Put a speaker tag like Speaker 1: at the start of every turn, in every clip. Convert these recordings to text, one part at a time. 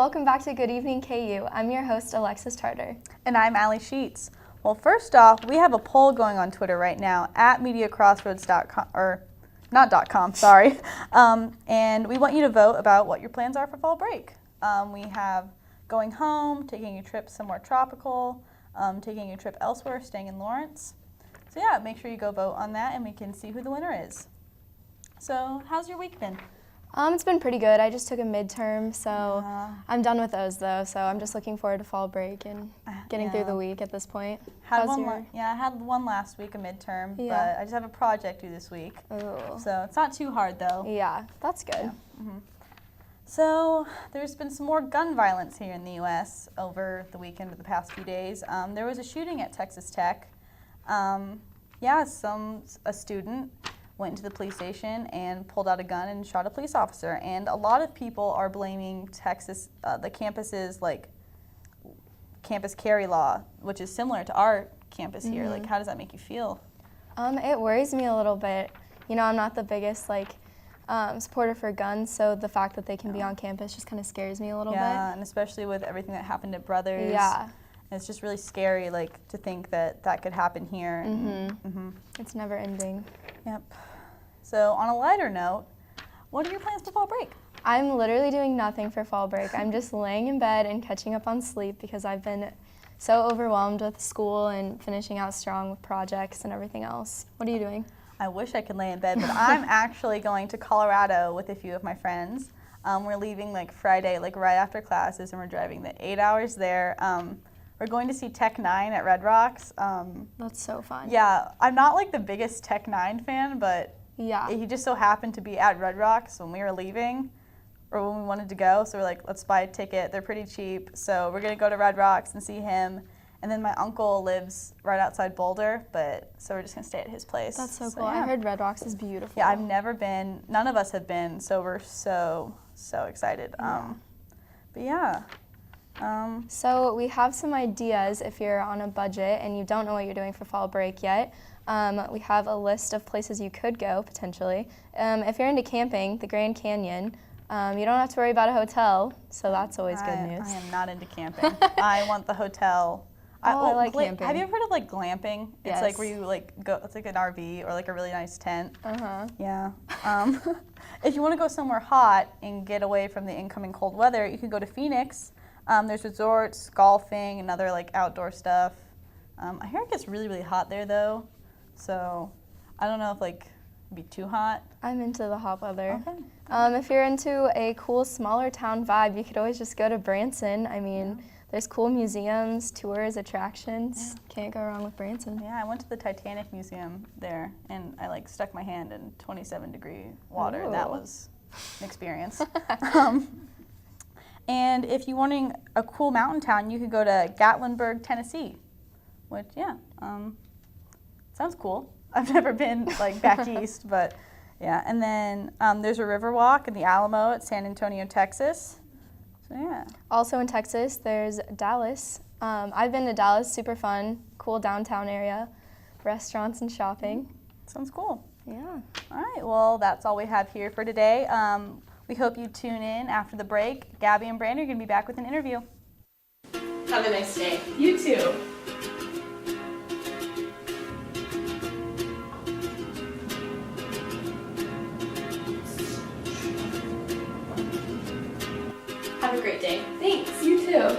Speaker 1: welcome back to Good Evening KU. I'm your host, Alexis Tarter.
Speaker 2: And I'm Allie Sheets. Well, first off, we have a poll going on Twitter right now at mediacrossroads.com, or not .com, sorry. And we want you to vote about what your plans are for fall break. We have going home, taking a trip somewhere tropical, taking a trip elsewhere, staying in Lawrence. So yeah, make sure you go vote on that and we can see who the winner is. So how's your week been?
Speaker 1: It's been pretty good. I just took a midterm, so I'm done with those though. So I'm just looking forward to fall break and getting through the week at this point.
Speaker 2: I had one last week, a midterm, but I just have a project due this week.
Speaker 1: Ooh.
Speaker 2: So it's not too hard though.
Speaker 1: Yeah, that's good.
Speaker 2: Yeah. Mm-hmm. So there's been some more gun violence here in the U.S. over the weekend of the past few days. There was a shooting at Texas Tech. A student went into the police station and pulled out a gun and shot a police officer. And a lot of people are blaming Texas, the campus's campus carry law, which is similar to our campus here. Like, how does that make you feel?
Speaker 1: It worries me a little bit. You know, I'm not the biggest supporter for guns, so the fact that they can be on campus just kind of scares me a little bit.
Speaker 2: Yeah, and especially with everything that happened at Brothers.
Speaker 1: Yeah.
Speaker 2: And it's just really scary, to think that that could happen here.
Speaker 1: It's never ending.
Speaker 2: Yep. So on a lighter note, what are your plans for fall break?
Speaker 1: I'm literally doing nothing for fall break. I'm just laying in bed and catching up on sleep because I've been so overwhelmed with school and finishing out strong with projects and everything else. What are you doing?
Speaker 2: I wish I could lay in bed, but I'm actually going to Colorado with a few of my friends. We're leaving Friday, right after classes, and we're driving the 8 hours there. We're going to see Tech 9 at Red Rocks.
Speaker 1: That's so fun.
Speaker 2: Yeah, I'm not the biggest Tech 9 fan, but he just so happened to be at Red Rocks when we were leaving, or when we wanted to go. So we're like, let's buy a ticket. They're pretty cheap. So we're going to go to Red Rocks and see him. And then my uncle lives right outside Boulder, so we're just going to stay at his place.
Speaker 1: That's so cool. Yeah. I heard Red Rocks is beautiful.
Speaker 2: Yeah, I've never been. None of us have been, so we're so excited.
Speaker 1: So we have some ideas if you're on a budget and you don't know what you're doing for fall break yet. We have a list of places you could go, potentially. If you're into camping, the Grand Canyon, you don't have to worry about a hotel, so that's always good news.
Speaker 2: I am not into camping. I want the hotel.
Speaker 1: I like camping.
Speaker 2: Have you ever heard of glamping?
Speaker 1: Yes.
Speaker 2: It's where you go, it's like an RV or a really nice tent. Yeah. If you want to go somewhere hot and get away from the incoming cold weather, you can go to Phoenix. There's resorts, golfing, and other outdoor stuff. I hear it gets really, really hot there though. So I don't know if it'd be too hot.
Speaker 1: I'm into the hot weather.
Speaker 2: Okay.
Speaker 1: If you're into a cool smaller town vibe, you could always just go to Branson. I mean, there's cool museums, tours, attractions. Can't go wrong with Branson.
Speaker 2: Yeah, I went to the Titanic Museum there, and I stuck my hand in 27-degree water.
Speaker 1: Ooh.
Speaker 2: That was an experience. And if you're wanting a cool mountain town, you could go to Gatlinburg, Tennessee, which, sounds cool. I've never been back east, but yeah. And then there's a river walk in the Alamo at San Antonio, Texas. So yeah.
Speaker 1: Also in Texas, there's Dallas. I've been to Dallas, super fun, cool downtown area, restaurants and shopping.
Speaker 2: Sounds cool.
Speaker 1: Yeah.
Speaker 2: All right, well, that's all we have here for today. We hope you tune in after the break. Gabby and Brandi are going to be back with an interview.
Speaker 3: Have a nice day.
Speaker 2: You too.
Speaker 3: Have a great day.
Speaker 1: Thanks, you too.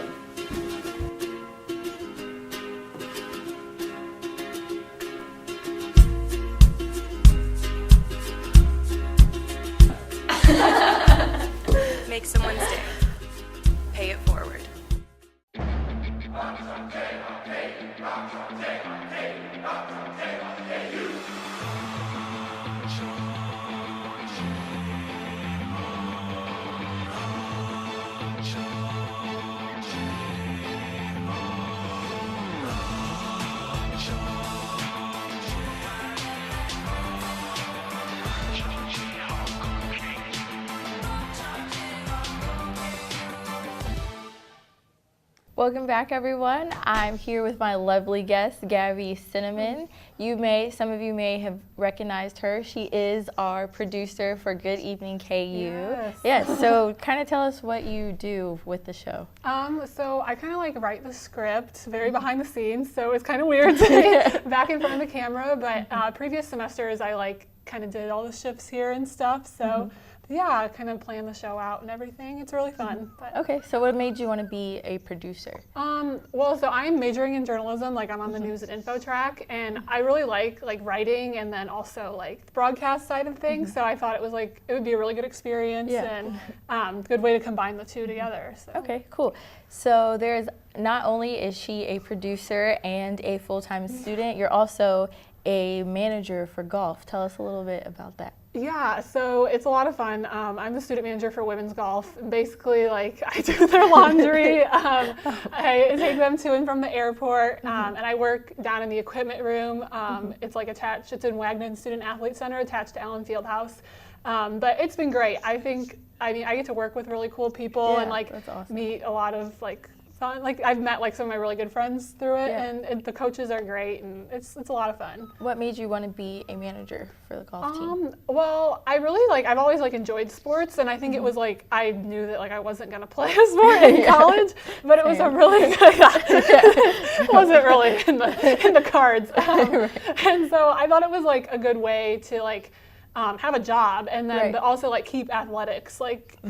Speaker 4: Make someone's day. Pay it forward.
Speaker 5: Welcome back, everyone. I'm here with my lovely guest, Gabby Cinnamon. Some of you may have recognized her. She is our producer for Good Evening KU. Yes. So kind of tell us what you do with the show.
Speaker 6: So I kind of like write the script, very behind the scenes. So it's kind of weird to be back in front of the camera. But previous semesters, I like kind of did all the shifts here and stuff. So. Yeah, I kind of plan the show out and everything. It's really fun. But.
Speaker 5: Okay, so what made you want to be a producer?
Speaker 6: Well, so I'm majoring in journalism, like I'm on the news and info track, and I really like writing and then also like the broadcast side of things. So I thought it would be a really good experience and good way to combine the two together. So.
Speaker 5: Okay, cool. So not only is she a producer and a full-time student, you're also a manager for golf. Tell us a little bit about that.
Speaker 6: Yeah, so it's a lot of fun. I'm the student manager for women's golf. Basically, like, I do their laundry. I take them to and from the airport, and I work down in the equipment room. It's like attached. It's in Wagner Student Athlete Center, attached to Allen Fieldhouse. But it's been great. I get to work with really cool people and like
Speaker 5: awesome.
Speaker 6: meet a lot of like fun. Like I've met like some of my really good friends through it, and the coaches are great, and it's a lot of fun.
Speaker 5: What made you want to be a manager for the golf team?
Speaker 6: Well, I really I've always enjoyed sports, and I think it was I knew that I wasn't gonna play a sport in college, but it was a really good. It wasn't really in the cards, and so I thought it was a good way to have a job and then but also keep athletics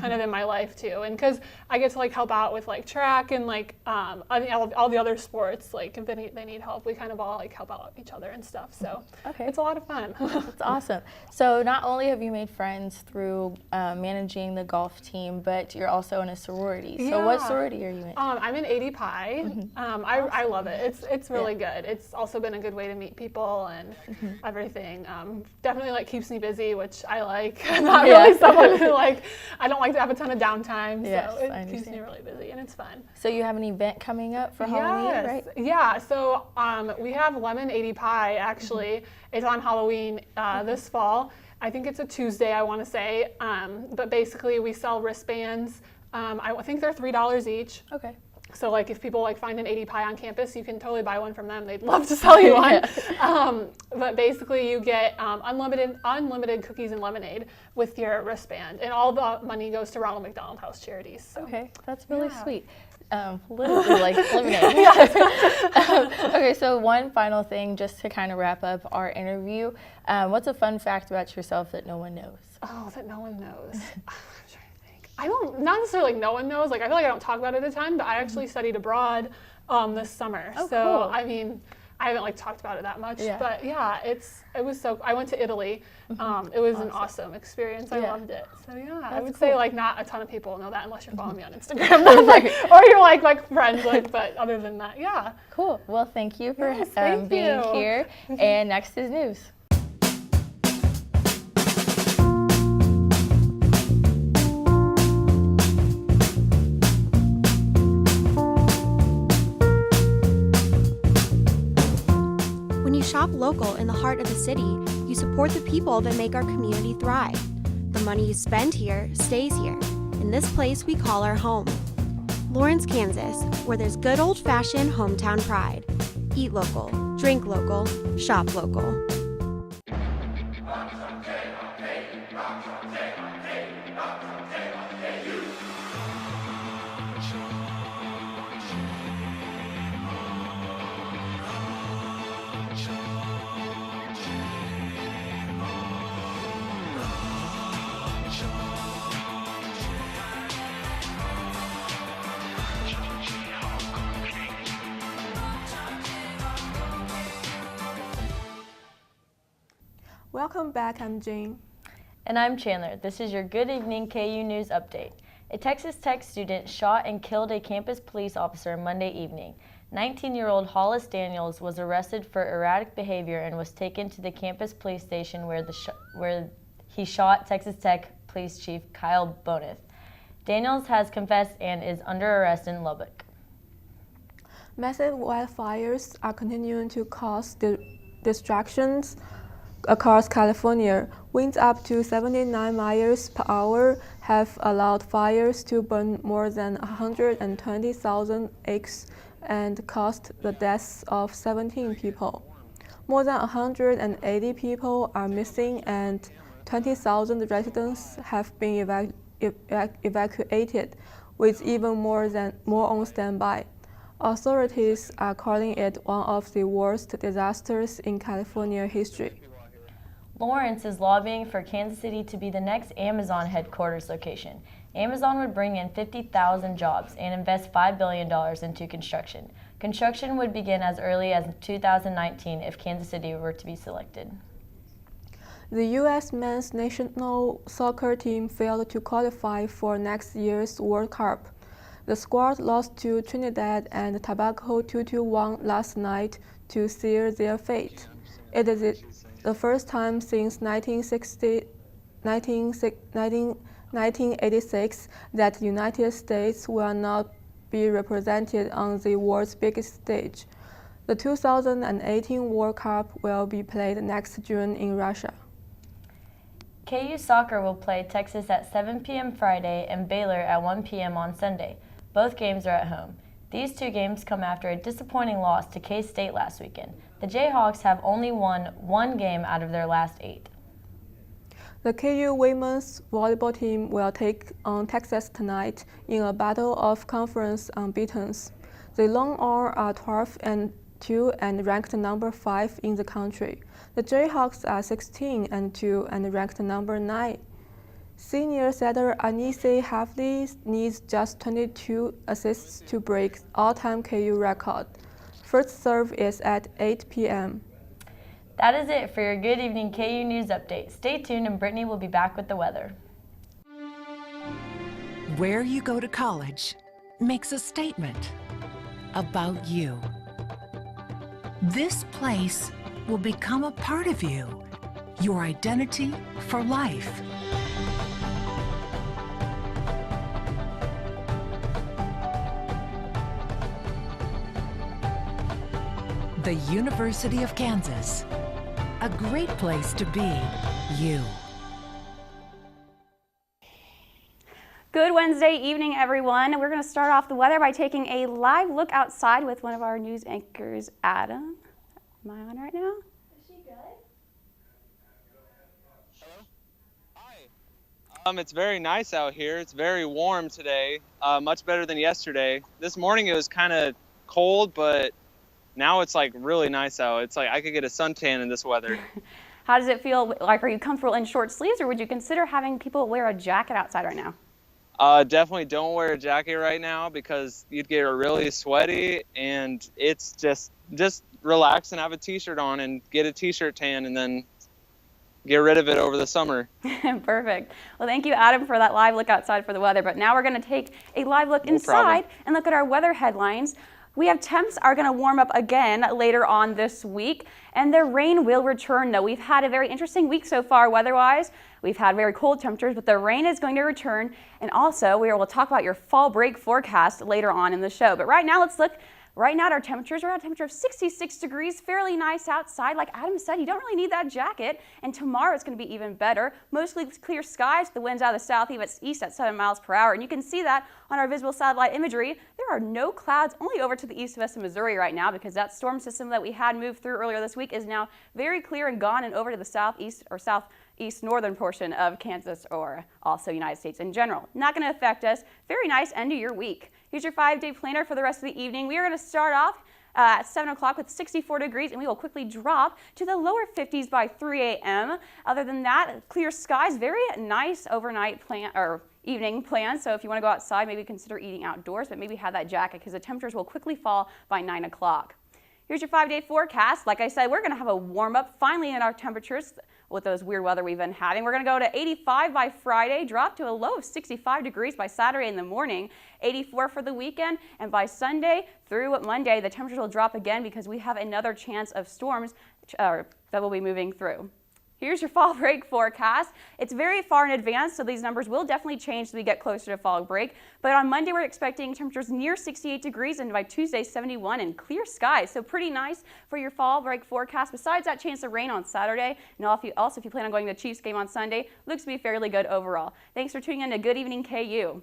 Speaker 6: kind of in my life too, and because I get to help out with track and all the other sports, if they need help, we kind of all help out each other and stuff, so it's a lot of fun.
Speaker 5: That's awesome. So not only have you made friends through managing the golf team, but you're also in a sorority. So what sorority are you in?
Speaker 6: I'm in 80 Pi. I love it. It's really good. It's also been a good way to meet people and everything. Definitely keeps me busy, which I like. I'm not really someone who I don't like to have a ton of downtime, so it keeps me really busy and it's fun.
Speaker 5: So you have an event coming up for Halloween, right?
Speaker 6: Yeah, so we have Lemon 80 Pie actually. It's on Halloween this fall. I think it's a Tuesday, I want to say, but basically we sell wristbands. I think they're $3 each. Okay. So if people find an 80 Pie on campus, you can totally buy one from them. They'd love to sell you one. But basically you get unlimited cookies and lemonade with your wristband, and all the money goes to Ronald McDonald House Charities. So.
Speaker 5: Okay, that's really sweet. Literally lemonade. Okay, so one final thing just to kind of wrap up our interview. What's a fun fact about yourself that no one knows?
Speaker 6: Oh, that no one knows. Not necessarily no one knows. I feel I don't talk about it a ton, but I actually studied abroad this summer.
Speaker 5: Oh,
Speaker 6: so
Speaker 5: cool.
Speaker 6: I mean, I haven't talked about it that much, but yeah, it was so. I went to Italy. It was an awesome experience. I loved it. So yeah, I would say not a ton of people know that unless you're following me on Instagram, or you're friends. But other than that, yeah.
Speaker 5: Cool. Well, thank you for being here. And next is news.
Speaker 7: Shop local in the heart of the city, you support the people that make our community thrive. The money you spend here stays here, in this place we call our home. Lawrence, Kansas, where there's good old-fashioned hometown pride. Eat local, drink local, shop local.
Speaker 8: Welcome back, I'm Jane.
Speaker 9: And I'm Chandler. This is your Good Evening KU News Update. A Texas Tech student shot and killed a campus police officer Monday evening. 19-year-old Hollis Daniels was arrested for erratic behavior and was taken to the campus police station where he shot Texas Tech Police Chief Kyle Boneth. Daniels has confessed and is under arrest in Lubbock.
Speaker 8: Massive wildfires are continuing to cause distractions across California. Winds up to 79 miles per hour have allowed fires to burn more than 120,000 acres and caused the deaths of 17 people. More than 180 people are missing and 20,000 residents have been evacuated, with even more on standby. Authorities are calling it one of the worst disasters in California history.
Speaker 9: Lawrence is lobbying for Kansas City to be the next Amazon headquarters location. Amazon would bring in 50,000 jobs and invest $5 billion into construction. Construction would begin as early as 2019 if Kansas City were to be selected.
Speaker 8: The U.S. men's national soccer team failed to qualify for next year's World Cup. The squad lost to Trinidad and Tobago 2-1 last night to seal their fate. It is the first time since 1986 that the United States will not be represented on the world's biggest stage. The 2018 World Cup will be played next June in Russia.
Speaker 9: KU soccer will play Texas at 7 p.m. Friday and Baylor at 1 p.m. on Sunday. Both games are at home. These two games come after a disappointing loss to K-State last weekend. The Jayhawks have only won one game out of their last 8.
Speaker 8: The KU women's volleyball team will take on Texas tonight in a battle of conference unbeatens. The Longhorns are 12-2 and ranked number 5 in the country. The Jayhawks are 16-2 and ranked number 9. Senior setter Anise Havli needs just 22 assists to break all-time KU record. First serve is at 8 p.m.
Speaker 9: That is it for your Good Evening KU News Update. Stay tuned and Brittany will be back with the weather.
Speaker 10: Where you go to college makes a statement about you. This place will become a part of you, your identity for life. The University of Kansas, a great place to be you.
Speaker 11: Good Wednesday evening, everyone. We're going to start off the weather by taking a live look outside with one of our news anchors, Adam. Am I on right now?
Speaker 3: Is she good?
Speaker 12: Hello? Hi. It's very nice out here. It's very warm today, much better than yesterday. This morning it was kind of cold, but now it's like really nice out. It's like I could get a suntan in this weather.
Speaker 11: How does it feel? Like, are you comfortable in short sleeves, or would you consider having people wear a jacket outside right now?
Speaker 12: Definitely don't wear a jacket right now because you'd get really sweaty, and it's just relax and have a t-shirt on and get a t-shirt tan and then get rid of it over the summer.
Speaker 11: Perfect. Well, thank you, Adam, for that live look outside for the weather. But now we're going to take a live look inside and look at our weather headlines. We have temps are going to warm up again later on this week, and the rain will return, though. We've had a very interesting week so far weather-wise. We've had very cold temperatures, but the rain is going to return, and also we'll talk about your fall break forecast later on in the show. But right now, let's look. Right now, our temperatures are at a temperature of 66 degrees, fairly nice outside. Like Adam said, you don't really need that jacket. And tomorrow it's going to be even better. Mostly clear skies, the winds out of the southeast at 7 miles per hour. And you can see that on our visible satellite imagery. There are no clouds, only over to the east of us in Missouri right now, because that storm system that we had moved through earlier this week is now very clear and gone and over to the southeast or southeast northern portion of Kansas, or also United States in general. Not going to affect us. Very nice end of your week. Here's your 5-day planner for the rest of the evening. We are going to start off at 7 o'clock with 64 degrees, and we will quickly drop to the lower 50s by 3 a.m. Other than that, clear skies, very nice overnight plan or evening plan. So if you want to go outside, maybe consider eating outdoors, but maybe have that jacket because the temperatures will quickly fall by 9 o'clock. Here's your 5-day forecast. Like I said, we're going to have a warm up finally in our temperatures with those weird weather we've been having. We're going to go to 85 by Friday, drop to a low of 65 degrees by Saturday in the morning, 84 for the weekend, and by Sunday through Monday, the temperatures will drop again because we have another chance of storms that will be moving through. Here's your fall break forecast. It's very far in advance, so these numbers will definitely change as we get closer to fall break. But on Monday, we're expecting temperatures near 68 degrees, and by Tuesday, 71 and clear skies. So pretty nice for your fall break forecast. Besides that chance of rain on Saturday, and if you plan on going to the Chiefs game on Sunday, looks to be fairly good overall. Thanks for tuning in to Good Evening KU.